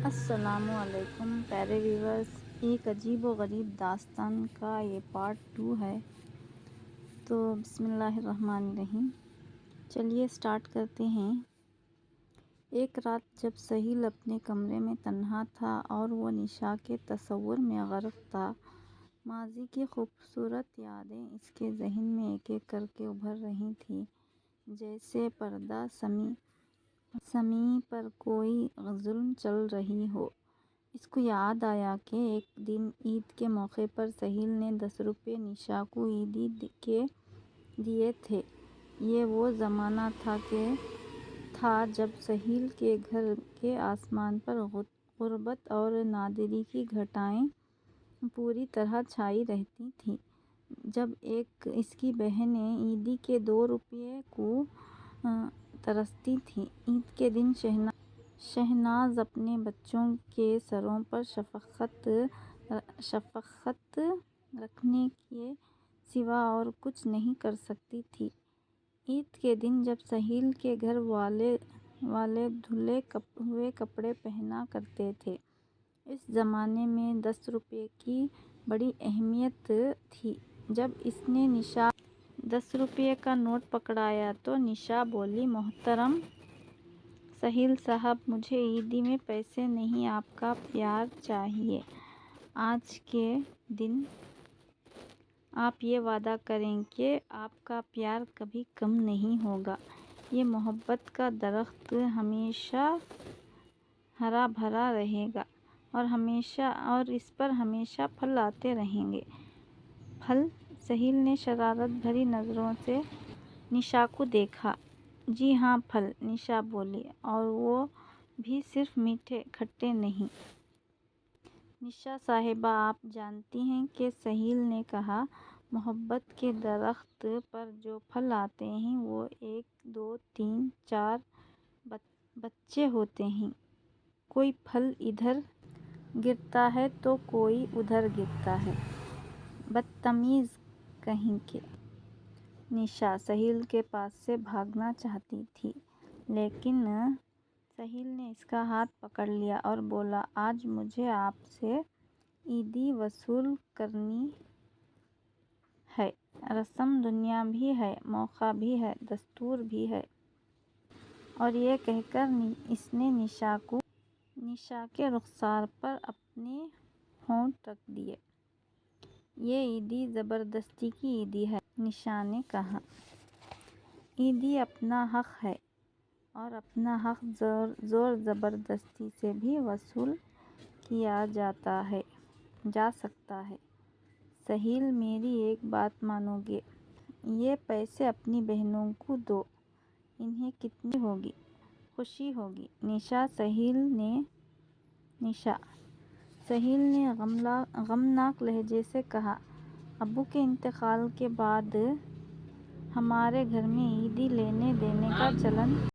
السلام علیکم پیارے ویورز، ایک عجیب و غریب داستان کا یہ پارٹ 2 ہے۔ تو بسم اللہ الرحمن الرحیم، چلیے سٹارٹ کرتے ہیں۔ ایک رات جب سہیل اپنے کمرے میں تنہا تھا اور وہ نشا کے تصور میں غرق تھا، ماضی کی خوبصورت یادیں اس کے ذہن میں ایک ایک کر کے ابھر رہی تھیں، جیسے پردہ سمیع پر کوئی ظلم چل رہی ہو۔ اس کو یاد آیا کہ ایک دن عید کے موقع پر سہیل نے 10 روپے نشا کو عیدی کے دیے تھے۔ یہ وہ زمانہ تھا جب سہیل کے گھر کے آسمان پر غربت اور ناداری کی گھٹائیں پوری طرح چھائی رہتی تھیں۔ جب اس کی بہنیں عیدی کے 2 روپے کو ترستی تھیں۔ عید کے دن شہناز اپنے بچوں کے سروں پر شفقت رکھنے کے سوا اور کچھ نہیں کر سکتی تھی۔ عید کے دن جب سہیل کے گھر والے دھلے ہوئے کپڑے پہنا کرتے تھے، اس زمانے میں 10 روپے کی بڑی اہمیت تھی۔ جب اس نے نشا 10 روپے کا نوٹ پکڑایا تو نشا بولی، محترم سہیل صاحب، مجھے عیدی میں پیسے نہیں، آپ کا پیار چاہیے۔ آج کے دن آپ یہ وعدہ کریں کہ آپ کا پیار کبھی کم نہیں ہوگا۔ یہ محبت کا درخت ہمیشہ ہرا بھرا رہے گا اور اس پر ہمیشہ پھل آتے رہیں گے۔ پھل؟ سہیل نے شرارت بھری نظروں سے نشا کو دیکھا۔ جی ہاں، پھل، نشا بولی، اور وہ بھی صرف میٹھے کھٹے نہیں۔ نشا صاحبہ، آپ جانتی ہیں کہ سہیل نے کہا، محبت کے درخت پر جو پھل آتے ہیں وہ 1 2 3 4 بچے ہوتے ہیں۔ کوئی پھل ادھر گرتا ہے تو کوئی ادھر گرتا ہے۔ بدتمیز کہیں کے! نشا سہیل کے پاس سے بھاگنا چاہتی تھی، لیکن سہیل نے اس کا ہاتھ پکڑ لیا اور بولا، آج مجھے آپ سے عیدی وصول کرنی ہے۔ رسم دنیا بھی ہے، موقع بھی ہے، دستور بھی ہے۔ اور یہ کہہ کر اس نے نشا کے رخسار پر اپنے ہونٹ رکھ دیے۔ یہ عیدی زبردستی کی عیدی ہے، نشا نے کہا۔ عیدی اپنا حق ہے اور اپنا حق زور زبردستی سے بھی وصول کیا جا سکتا ہے۔ سہیل، میری ایک بات مانو گے؟ یہ پیسے اپنی بہنوں کو دو، انہیں کتنی خوشی ہوگی۔ نشا سہیل نے غمناک لہجے سے کہا، ابو کے انتقال کے بعد ہمارے گھر میں عیدی لینے دینے کا چلن